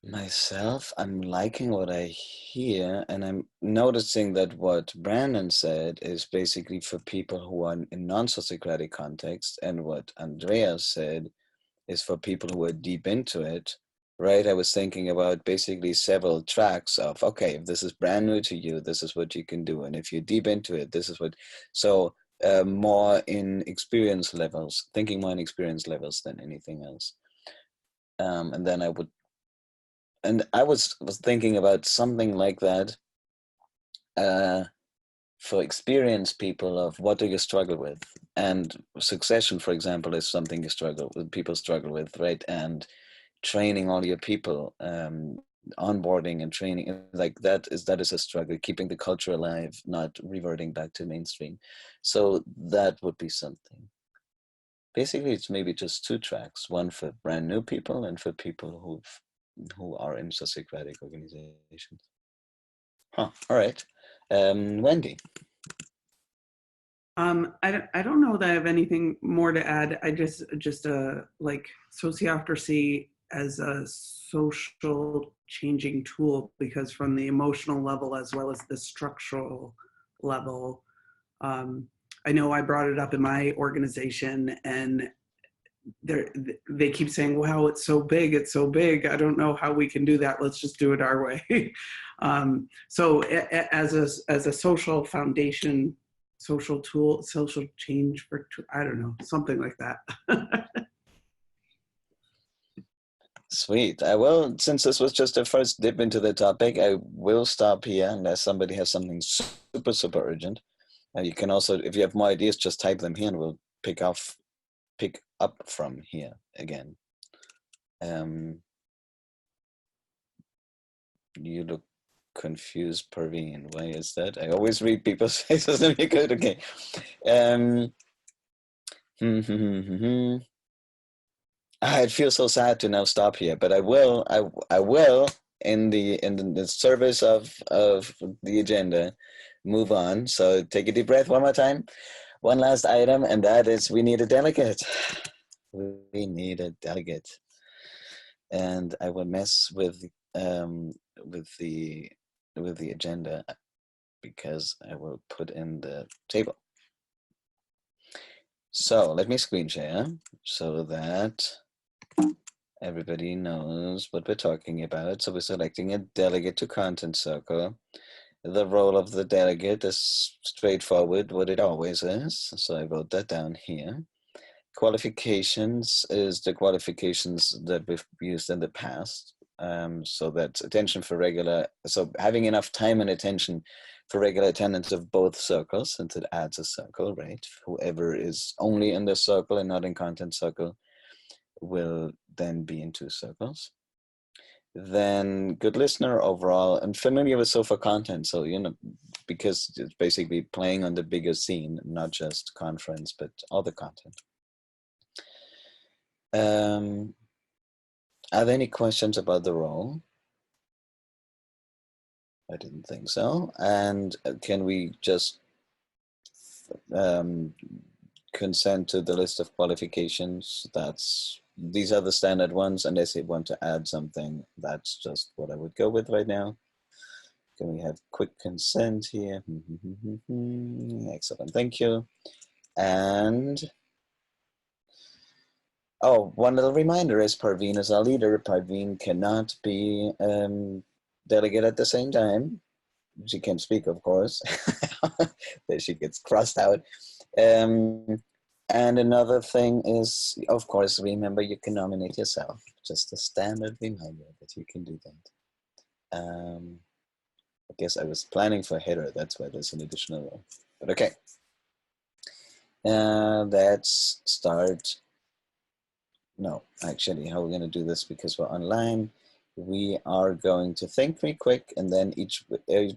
Speaker 1: Myself, I'm liking what I hear, and I'm noticing that what Brandon said is basically for people who are in non-sociocratic context, and what Andreas said is for people who are deep into it, right? I was thinking about basically several tracks of, okay, if this is brand new to you, this is what you can do, and if you're deep into it, this is what, so more in experience levels, thinking more in experience levels than anything else. And then I was thinking about something like that for experienced people of what do you struggle with, and succession, for example, is something people struggle with, right? And training all your people, onboarding and training, like that is a struggle, keeping the culture alive, not reverting back to mainstream. So that would be something. Basically, it's maybe just 2 tracks, one for brand new people and for people who are in sociocratic organizations. Huh. All right. Wendy.
Speaker 2: I don't know that I have anything more to add. I just like sociocracy as a social changing tool, because from the emotional level as well as the structural level, I know I brought it up in my organization, and they keep saying, wow, it's so big, it's so big. I don't know how we can do that. Let's just do it our way. So as a social foundation, social tool, social change for, I don't know, something like that.
Speaker 1: Sweet. I will, since this was just a first dip into the topic, I will stop here unless somebody has something super, super urgent. And you can also, if you have more ideas, just type them here and we'll pick up from here again. You look confused, Parveen. Why is that? I always read people's faces. Let me go. Okay. It feels so sad to now stop here, but I will in the service of the agenda move on. So take a deep breath one more time. One last item, and that is we need a delegate. We need a delegate. And I will mess with the agenda because I will put in the table. So let me screen share so that everybody knows what we're talking about. So we're selecting a delegate to Content Circle. The role of the delegate is straightforward, what it always is. So I wrote that down here. Qualifications is the qualifications that we've used in the past. So that's attention for regular, so having enough time and attention for regular attendance of both circles, since it adds a circle, right? Whoever is only in the circle and not in Content Circle will then be in 2 circles. Then good listener overall and familiar with sofa content. So, you know, because it's basically playing on the bigger scene, not just conference, but all the content. Are there any questions about the role? I didn't think so. And can we just consent to the list of qualifications? These are the standard ones, unless you want to add something. That's just what I would go with right now. Can we have quick consent here? Excellent, thank you. And oh, one little reminder is Parveen is our leader. Parveen cannot be delegate at the same time. She can speak, of course. There she gets crossed out. And another thing is, of course, remember you can nominate yourself. Just a standard reminder that you can do that. I guess I was planning for header. That's why there's an additional role. But okay. Let's start. No, actually, how we're going to do this, because we're online, we are going to think real quick, and then each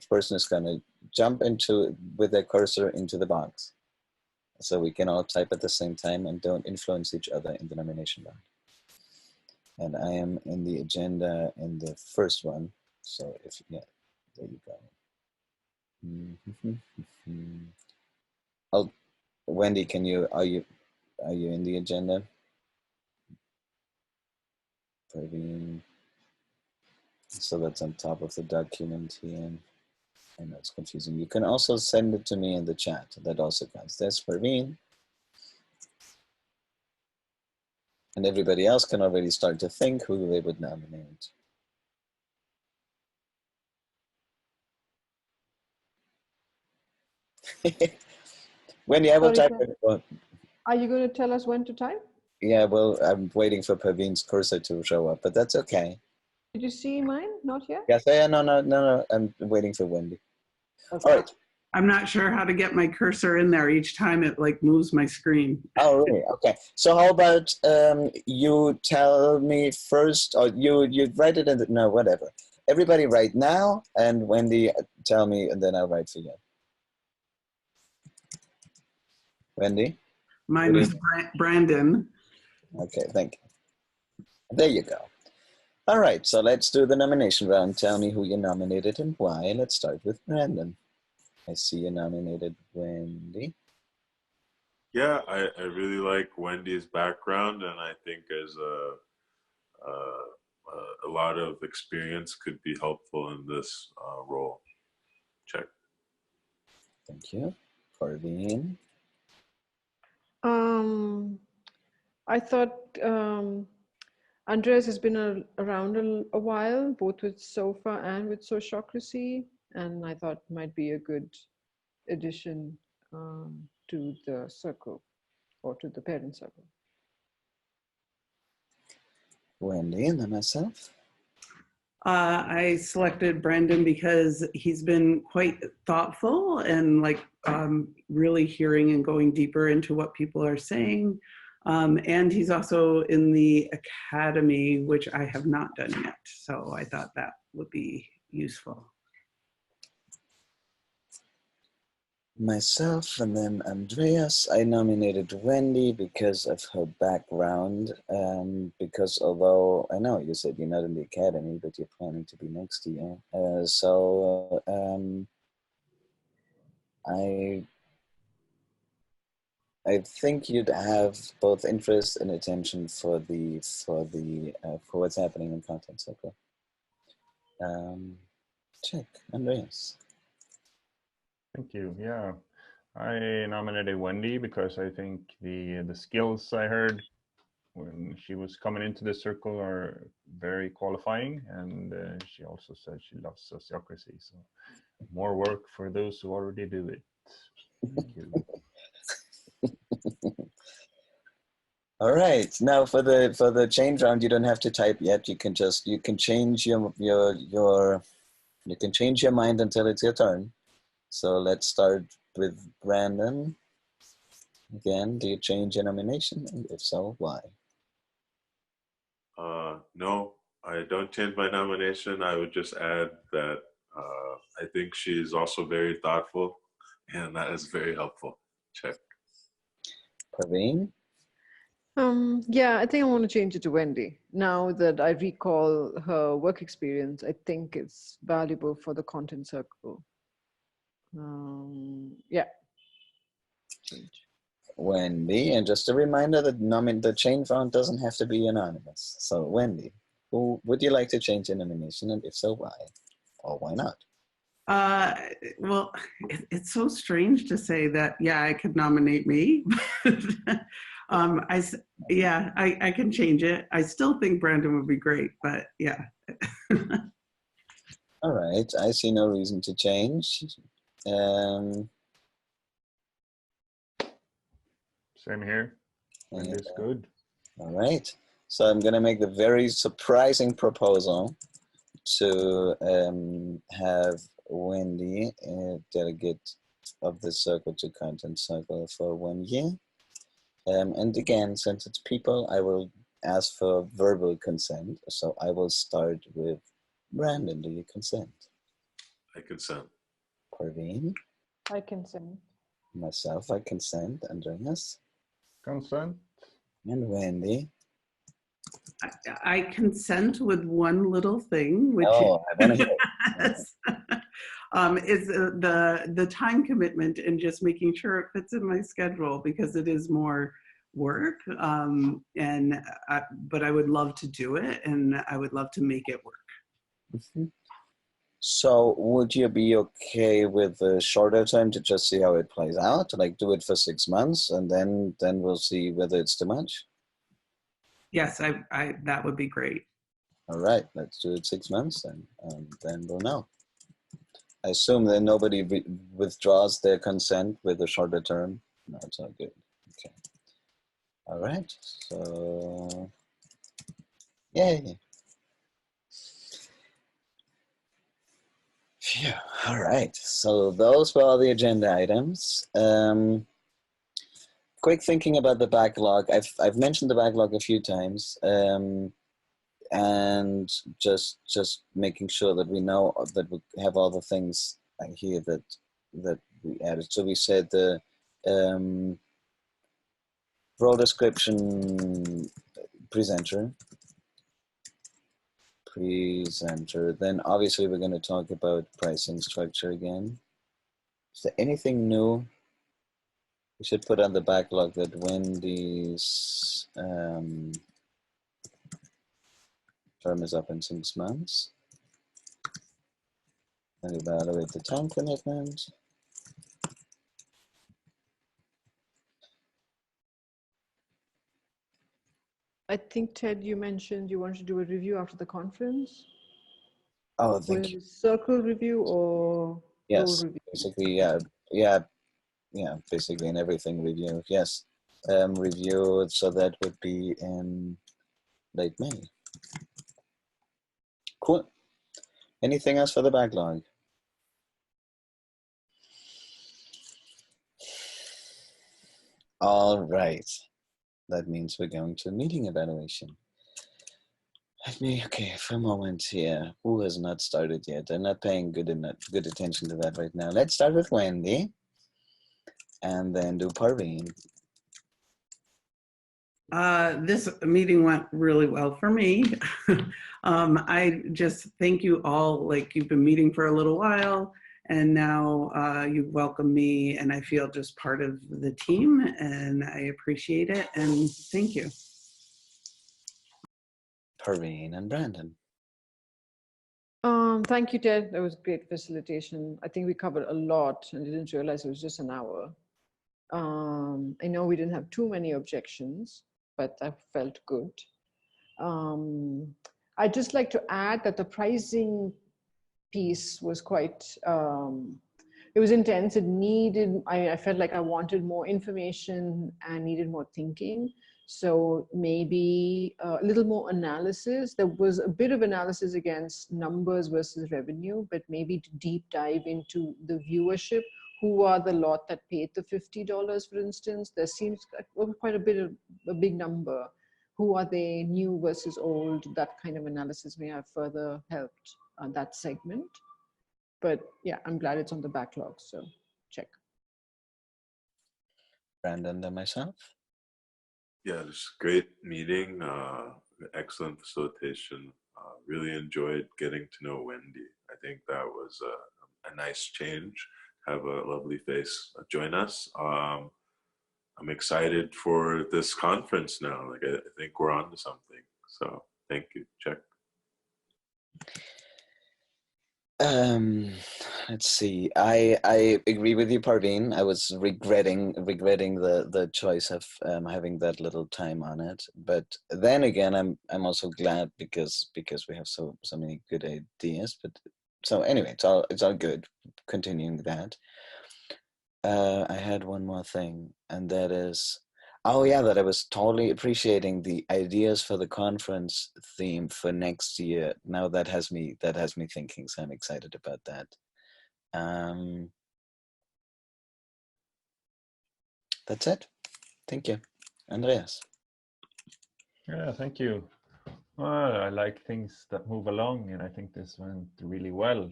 Speaker 1: person is going to jump into with their cursor into the box. So we can all type at the same time and don't influence each other in the nomination round. And I am in the agenda in the first one. So if, yeah, there you go. Oh, Wendy, are you in the agenda? So that's on top of the document here. I know it's confusing. You can also send it to me in the chat. That also counts. There's Parveen. And everybody else can already start to think who they would nominate. Wendy, I will type it.
Speaker 3: Are you going to tell us when to type?
Speaker 1: Yeah, well, I'm waiting for Parveen's cursor to show up, but that's okay.
Speaker 3: Did you see mine? Not yet?
Speaker 1: Yes, yeah, no. I'm waiting for Wendy.
Speaker 3: Okay.
Speaker 1: All right.
Speaker 2: I'm not sure how to get my cursor in there. Each time it like moves my screen.
Speaker 1: Oh, really? Okay. So how about you tell me first, or you write it in the, no, whatever. Everybody write now, and Wendy tell me, and then I'll write for you. Wendy?
Speaker 2: Mine was Brandon.
Speaker 1: Okay, thank you. There you go. All right, so let's do the nomination round. Tell me who you nominated and why. Let's start with Brandon. I see you nominated Wendy.
Speaker 4: Yeah, I really like Wendy's background, and I think as a lot of experience could be helpful in this role. Check.
Speaker 1: Thank you. Parveen.
Speaker 3: I thought Andreas has been around a while, both with SOFA and with Sociocracy, and I thought might be a good addition to the circle or to the parent circle.
Speaker 1: Wendy, and then myself.
Speaker 2: I selected Brandon because he's been quite thoughtful and like really hearing and going deeper into what people are saying. And he's also in the academy, which I have not done yet. So I thought that would be useful.
Speaker 1: Myself, and then Andreas. I nominated Wendy because of her background, because although I know you said you're not in the academy, but you're planning to be next year. I think you'd have both interest and attention for what's happening in Content Circle. Check, Andreas.
Speaker 5: Thank you. Yeah, I nominated Wendy because I think the skills I heard when she was coming into the circle are very qualifying, and she also said she loves sociocracy. So more work for those who already do it. Thank you.
Speaker 1: All right. Now for the change round, you don't have to type yet. You can change your mind until it's your turn. So let's start with Brandon. Again, do you change your nomination? And if so, why?
Speaker 4: No, I don't change my nomination. I would just add that I think she's also very thoughtful, and that is very helpful. Check.
Speaker 1: Parveen?
Speaker 3: Yeah, I think I want to change it to Wendy. Now that I recall her work experience, I think it's valuable for the content circle. Yeah. Change.
Speaker 1: Wendy, and just a reminder that the change round doesn't have to be anonymous. So Wendy, who would you like to change your nomination, and if so, why? Or why not?
Speaker 2: Well, it's so strange to say that, yeah, I could nominate me. I can change it. I still think Brandon would be great, but yeah.
Speaker 1: All right, I see no reason to change.
Speaker 5: Same here. Wendy's good.
Speaker 1: All right, so I'm gonna make the very surprising proposal to have Wendy delegate of the circle to content circle for 1 year. And again, since it's people, I will ask for verbal consent. So I will start with Brandon. Do you consent?
Speaker 4: I consent.
Speaker 1: Parveen?
Speaker 3: I consent.
Speaker 1: Myself, I consent. Andreas?
Speaker 5: Consent.
Speaker 1: And Wendy?
Speaker 2: I consent with one little thing, which
Speaker 1: I want to hear it.
Speaker 2: is the time commitment and just making sure it fits in my schedule, because it is more work. But I would love to do it, and I would love to make it work.
Speaker 1: Mm-hmm. So would you be okay with a shorter time to just see how it plays out? Like do it for 6 months, and then we'll see whether it's too much?
Speaker 2: Yes, that would be great.
Speaker 1: All right, let's do it 6 months, and then we'll know. I assume that nobody withdraws their consent with a shorter term. No, it's not good. Okay. All right. So, yay. Phew. All right. So those were all the agenda items. Quick thinking about the backlog. I've mentioned the backlog a few times, and just making sure that we know that we have all the things here that we added. So we said the role description presenter. Then obviously we're going to talk about pricing structure again. Is there anything new we should put on the backlog that Wendy's term is up in 6 months? And evaluate the time commitment.
Speaker 3: I think, Ted, you mentioned you wanted to do a review after the conference.
Speaker 1: Oh, thank
Speaker 3: Was
Speaker 1: you.
Speaker 3: it a circle review or role
Speaker 1: Yes,
Speaker 3: review?
Speaker 1: basically, yeah, basically in everything review. Yes, review. So that would be in late May. Cool. Anything else for the backlog? All right. That means we're going to meeting evaluation. Okay, for a moment here. Who has not started yet? I'm not paying good attention to that right now. Let's start with Wendy, and then do Parveen.
Speaker 2: This meeting went really well for me. I just thank you all. Like, you've been meeting for a little while, and now you've welcomed me, and I feel just part of the team, and I appreciate it. And thank you.
Speaker 1: Parveen and Brandon.
Speaker 3: Thank you, Ted. That was great facilitation. I think we covered a lot and didn't realize it was just an hour. I know we didn't have too many objections, but that felt good. I'd just like to add that the pricing piece was quite, it was intense. It needed, I felt like I wanted more information and needed more thinking. So maybe a little more analysis. There was a bit of analysis against numbers versus revenue, but maybe to deep dive into the viewership. Who are the lot that paid the $50, for instance? There seems quite a bit of a big number. Who are they, new versus old? That kind of analysis may have further helped that segment. But yeah, I'm glad it's on the backlog, so check.
Speaker 1: Brandon and myself.
Speaker 4: Yeah, just great meeting, excellent facilitation. Really enjoyed getting to know Wendy. I think that was a nice change. Have a lovely face join us. I'm excited for this conference now. Like, I think we're on to something. So thank you. Check.
Speaker 1: Let's see. I agree with you, Parveen. I was regretting the choice of having that little time on it. But then again, I'm also glad because we have so many good ideas. But so anyway, it's all good. Continuing that. I had one more thing, and that is, oh yeah, that I was totally appreciating the ideas for the conference theme for next year. Now that has me thinking, so I'm excited about that. That's it. Thank you, Andreas.
Speaker 5: Yeah, thank you. Well, I like things that move along, and I think this went really well.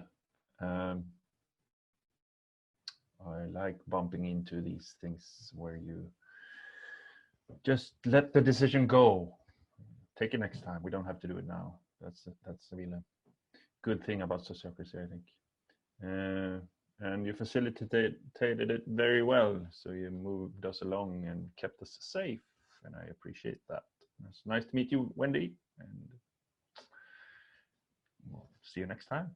Speaker 5: I like bumping into these things where you just let the decision go. Take it next time. We don't have to do it now. That's really a good thing about sociocracy, I think. And you facilitated it very well. So you moved us along and kept us safe, and I appreciate that. It's nice to meet you, Wendy, and we'll see you next time.